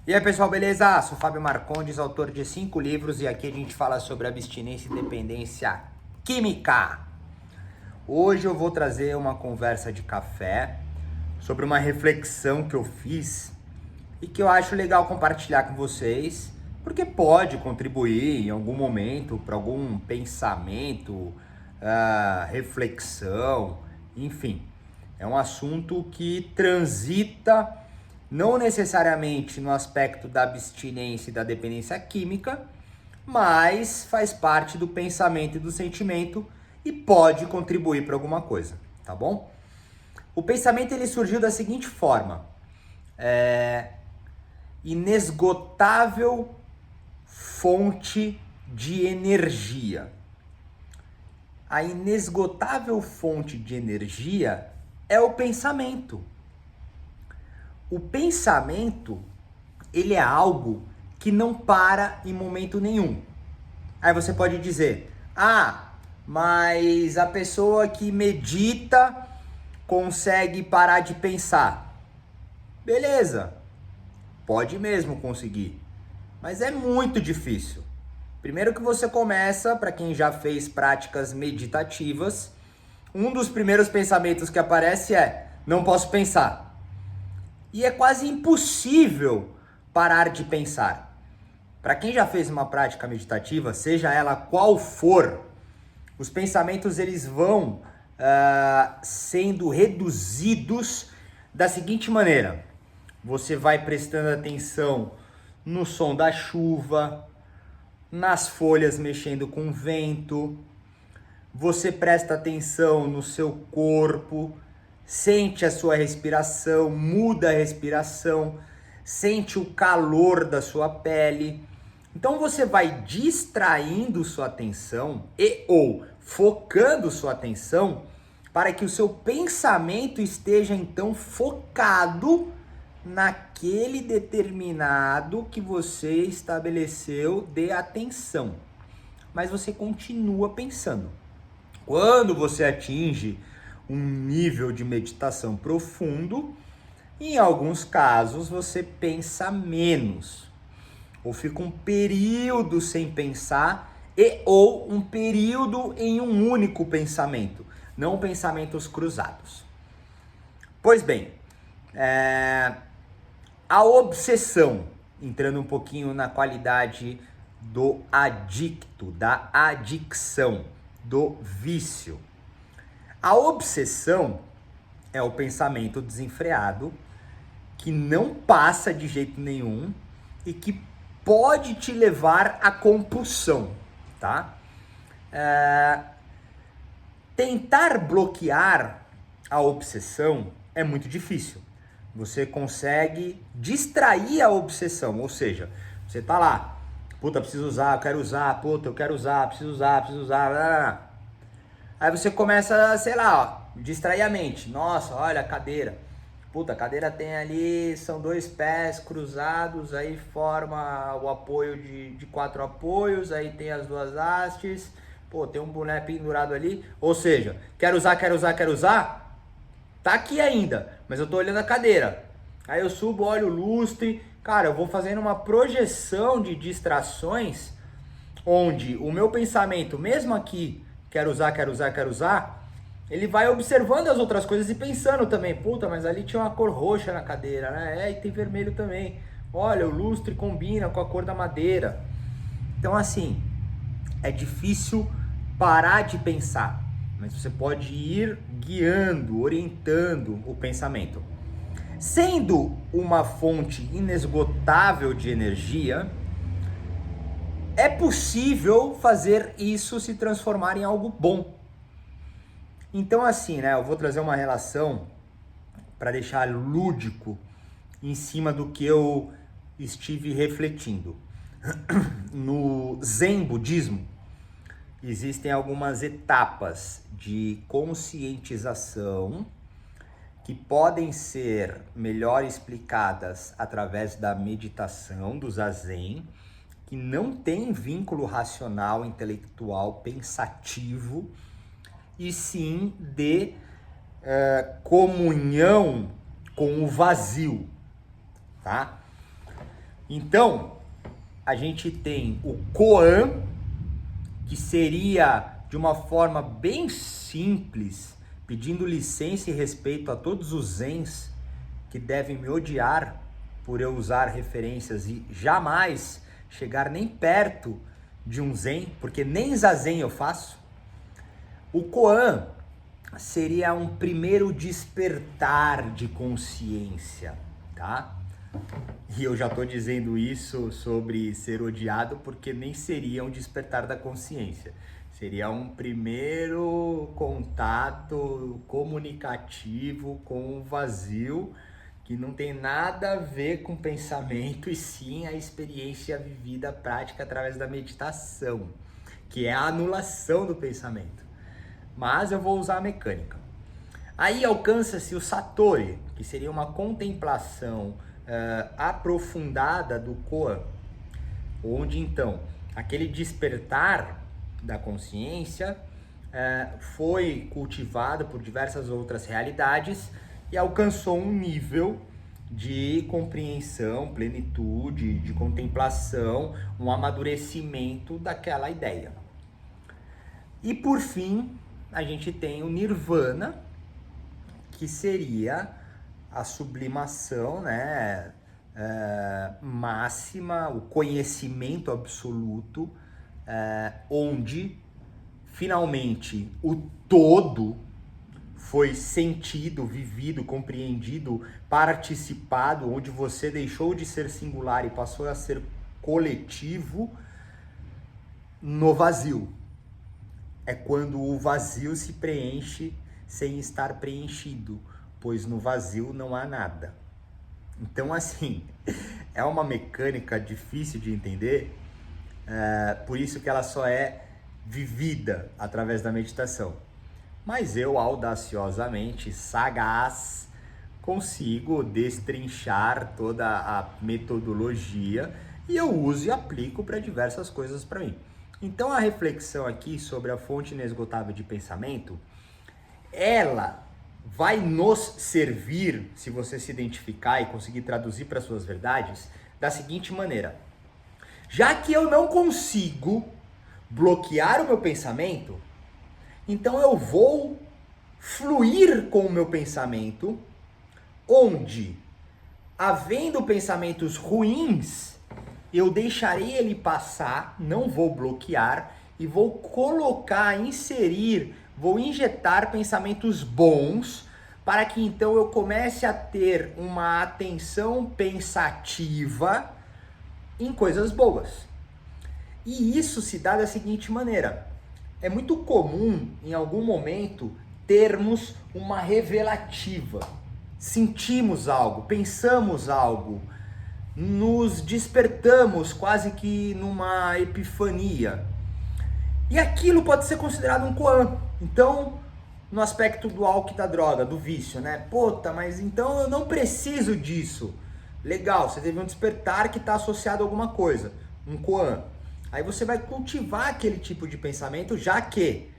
E aí pessoal, beleza? Sou Fábio Marcondes, autor de 5 livros e aqui a gente fala sobre abstinência e dependência química. Hoje eu vou trazer uma conversa de café sobre uma reflexão que eu fiz e que eu acho legal compartilhar com vocês, porque pode contribuir em algum momento para algum pensamento, reflexão, enfim. É um assunto que transita não necessariamente no aspecto da abstinência e da dependência química, mas faz parte do pensamento e do sentimento e pode contribuir para alguma coisa, tá bom? O pensamento ele surgiu da seguinte forma: inesgotável fonte de energia. A inesgotável fonte de energia é o pensamento. O pensamento, ele é algo que não para em momento nenhum. Aí você pode dizer, mas a pessoa que medita consegue parar de pensar. Beleza, pode mesmo conseguir, mas é muito difícil. Primeiro que você começa, para quem já fez práticas meditativas, um dos primeiros pensamentos que aparece é, não posso pensar. E é quase impossível parar de pensar. Para quem já fez uma prática meditativa, seja ela qual for, os pensamentos eles vão sendo reduzidos da seguinte maneira. Você vai prestando atenção no som da chuva, nas folhas mexendo com o vento, você presta atenção no seu corpo, sente a sua respiração, muda a respiração, sente o calor da sua pele. Então você vai distraindo sua atenção ou focando sua atenção para que o seu pensamento esteja então focado naquele determinado que você estabeleceu de atenção. Mas você continua pensando. Quando você atinge um nível de meditação profundo, em alguns casos você pensa menos, ou fica um período sem pensar ou um período em um único pensamento, não pensamentos cruzados. Pois bem, a obsessão, entrando um pouquinho na qualidade do adicto, da adicção, do vício. A obsessão é o pensamento desenfreado que não passa de jeito nenhum e que pode te levar à compulsão, tá? Tentar bloquear a obsessão é muito difícil. Você consegue distrair a obsessão, ou seja, você tá lá, puta, preciso usar, eu quero usar, puta, eu quero usar, preciso usar, preciso usar, blá, blá, blá. Aí você começa, sei lá, distrair a mente. Nossa, olha a cadeira. Puta, a cadeira tem ali, são 2 pés cruzados, aí forma o apoio de 4 apoios, aí tem as 2 hastes, pô, tem um boné pendurado ali. Ou seja, quero usar, quero usar, quero usar, tá aqui ainda, mas eu tô olhando a cadeira. Aí eu subo, olho o lustre, cara, eu vou fazendo uma projeção de distrações, onde o meu pensamento, mesmo aqui, quero usar, quero usar, quero usar, ele vai observando as outras coisas e pensando também, puta, mas ali tinha uma cor roxa na cadeira, né? E tem vermelho também. Olha, o lustre combina com a cor da madeira. Então, assim, é difícil parar de pensar, mas você pode ir guiando, orientando o pensamento. Sendo uma fonte inesgotável de energia, é possível fazer isso se transformar em algo bom. Então assim, né, eu vou trazer uma relação para deixar lúdico em cima do que eu estive refletindo. No Zen budismo, existem algumas etapas de conscientização que podem ser melhor explicadas através da meditação, do zazen, que não tem vínculo racional, intelectual, pensativo, e sim de comunhão com o vazio, tá? Então, a gente tem o koan, que seria de uma forma bem simples, pedindo licença e respeito a todos os zens que devem me odiar por eu usar referências e jamais chegar nem perto de um zen, porque nem zazen eu faço. O koan seria um primeiro despertar de consciência, tá? E eu já tô dizendo isso sobre ser odiado porque nem seria um despertar da consciência. Seria um primeiro contato comunicativo com o vazio, que não tem nada a ver com pensamento, e sim a experiência vivida prática através da meditação, que é a anulação do pensamento. Mas eu vou usar a mecânica. Aí alcança-se o Satori, que seria uma contemplação aprofundada do koan, onde então aquele despertar da consciência foi cultivado por diversas outras realidades e alcançou um nível de compreensão, plenitude, de contemplação, um amadurecimento daquela ideia. E por fim, a gente tem o Nirvana, que seria a sublimação, né, máxima, o conhecimento absoluto, onde finalmente o todo foi sentido, vivido, compreendido, participado, onde você deixou de ser singular e passou a ser coletivo no vazio. É quando o vazio se preenche sem estar preenchido, pois no vazio não há nada. Então, assim, é uma mecânica difícil de entender, por isso que ela só é vivida através da meditação. Mas eu, audaciosamente, sagaz, consigo destrinchar toda a metodologia e eu uso e aplico para diversas coisas para mim. Então, a reflexão aqui sobre a fonte inesgotável de pensamento, ela vai nos servir, se você se identificar e conseguir traduzir para suas verdades, da seguinte maneira: já que eu não consigo bloquear o meu pensamento, então eu vou fluir com o meu pensamento, onde, havendo pensamentos ruins, eu deixarei ele passar, não vou bloquear, e vou colocar, inserir, vou injetar pensamentos bons, para que então eu comece a ter uma atenção pensativa em coisas boas. E isso se dá da seguinte maneira: é muito comum, em algum momento, termos uma revelativa. Sentimos algo, pensamos algo, nos despertamos quase que numa epifania. E aquilo pode ser considerado um koan. Então, no aspecto do álcool e da droga, do vício, né? Puta, mas então eu não preciso disso. Legal, você teve um despertar que está associado a alguma coisa, um koan. Aí você vai cultivar aquele tipo de pensamento, já que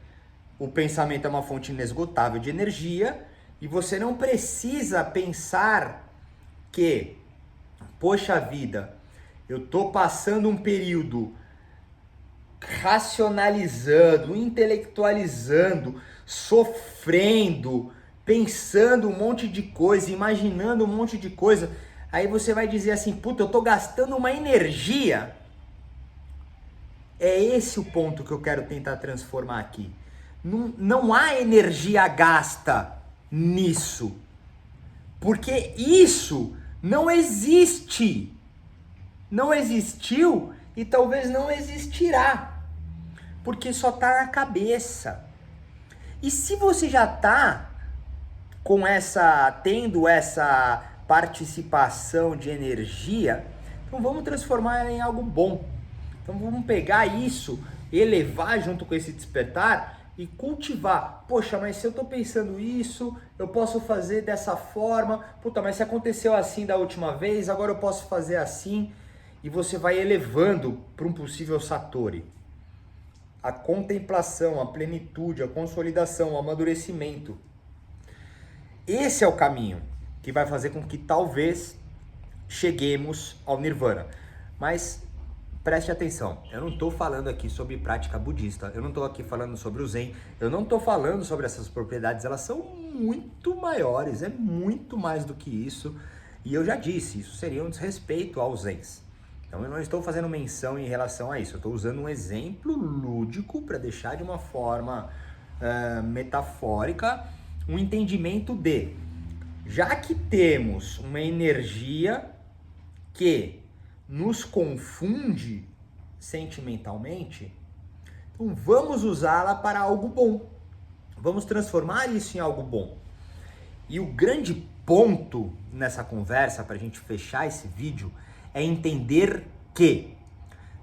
o pensamento é uma fonte inesgotável de energia e você não precisa pensar que, poxa vida, eu tô passando um período racionalizando, intelectualizando, sofrendo, pensando um monte de coisa, imaginando um monte de coisa. Aí você vai dizer assim, puta, eu tô gastando uma energia. É esse o ponto que eu quero tentar transformar aqui. Não há energia gasta nisso. Porque isso não existe. Não existiu e talvez não existirá. Porque só está na cabeça. E se você já está tendo essa participação de energia, então vamos transformar ela em algo bom. Então vamos pegar isso, elevar junto com esse despertar e cultivar. Poxa, mas se eu estou pensando isso, eu posso fazer dessa forma. Puta, mas se aconteceu assim da última vez, agora eu posso fazer assim. E você vai elevando para um possível Satori. A contemplação, a plenitude, a consolidação, o amadurecimento. Esse é o caminho que vai fazer com que talvez cheguemos ao Nirvana. Mas preste atenção, eu não estou falando aqui sobre prática budista, eu não estou aqui falando sobre o Zen, eu não estou falando sobre essas propriedades, elas são muito maiores, é muito mais do que isso. E eu já disse, isso seria um desrespeito aos Zens. Então eu não estou fazendo menção em relação a isso, eu estou usando um exemplo lúdico para deixar de uma forma metafórica um entendimento de, já que temos uma energia que nos confunde sentimentalmente, então vamos usá-la para algo bom, vamos transformar isso em algo bom. E o grande ponto nessa conversa, para a gente fechar esse vídeo, é entender que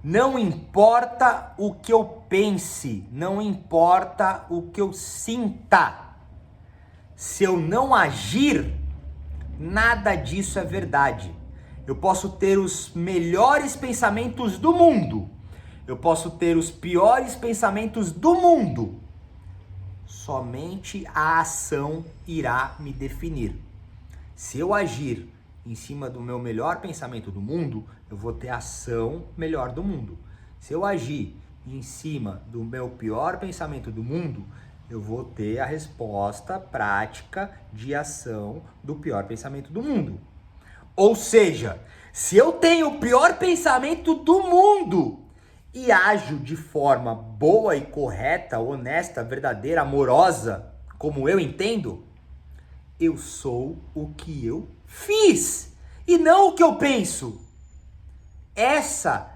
não importa o que eu pense, não importa o que eu sinta, se eu não agir, nada disso é verdade. Eu posso ter os melhores pensamentos do mundo, eu posso ter os piores pensamentos do mundo, somente a ação irá me definir. Se eu agir em cima do meu melhor pensamento do mundo, eu vou ter a ação melhor do mundo. Se eu agir em cima do meu pior pensamento do mundo, eu vou ter a resposta prática de ação do pior pensamento do mundo. Ou seja, se eu tenho o pior pensamento do mundo e ajo de forma boa e correta, honesta, verdadeira, amorosa, como eu entendo, eu sou o que eu fiz e não o que eu penso. Essa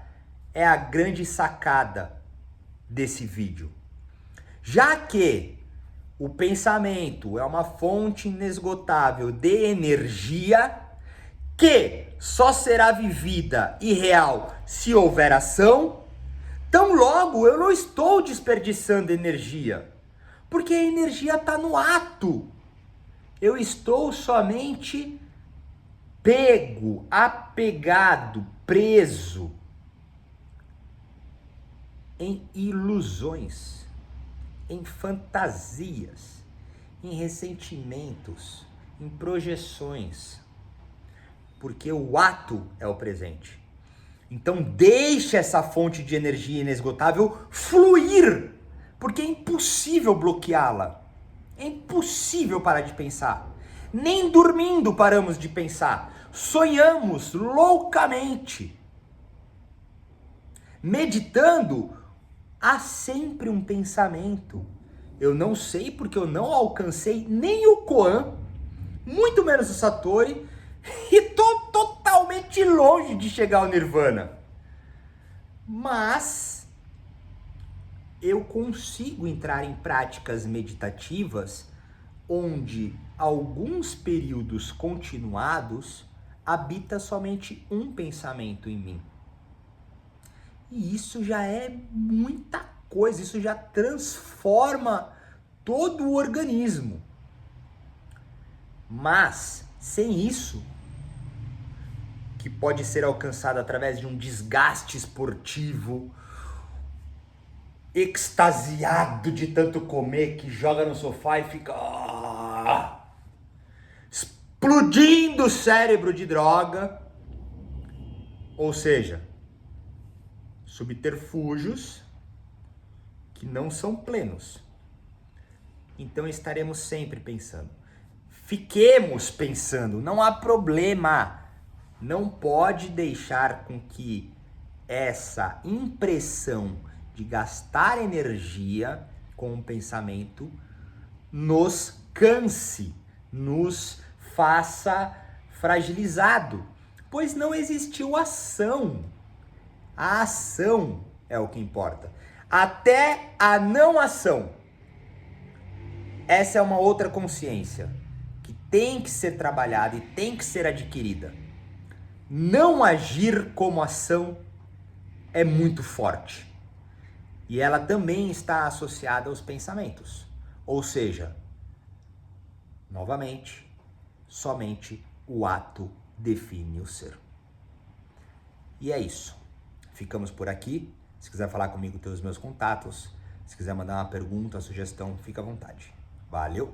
é a grande sacada desse vídeo. Já que o pensamento é uma fonte inesgotável de energia que só será vivida e real se houver ação, tão logo eu não estou desperdiçando energia, porque a energia está no ato. Eu estou somente pego, apegado, preso em ilusões, em fantasias, em ressentimentos, em projeções, porque o ato é o presente. Então deixe essa fonte de energia inesgotável fluir, porque é impossível bloqueá-la. É impossível parar de pensar. Nem dormindo paramos de pensar. Sonhamos loucamente. Meditando, há sempre um pensamento. Eu não sei porque eu não alcancei nem o Koan, muito menos o Satori, e tô totalmente longe de chegar ao Nirvana. Mas eu consigo entrar em práticas meditativas onde alguns períodos continuados habita somente um pensamento em mim. E isso já é muita coisa, isso já transforma todo o organismo. Mas sem isso, que pode ser alcançado através de um desgaste esportivo, extasiado de tanto comer, que joga no sofá e fica explodindo o cérebro de droga. Ou seja, subterfúgios que não são plenos. Então estaremos sempre pensando. Fiquemos pensando, não há problema. Não pode deixar com que essa impressão de gastar energia com o pensamento nos canse, nos faça fragilizado, pois não existiu ação. A ação é o que importa. Até a não ação. Essa é uma outra consciência que tem que ser trabalhada e tem que ser adquirida. Não agir como ação é muito forte. E ela também está associada aos pensamentos. Ou seja, novamente, somente o ato define o ser. E é isso. Ficamos por aqui. Se quiser falar comigo, tem os meus contatos. Se quiser mandar uma pergunta, uma sugestão, fica à vontade. Valeu!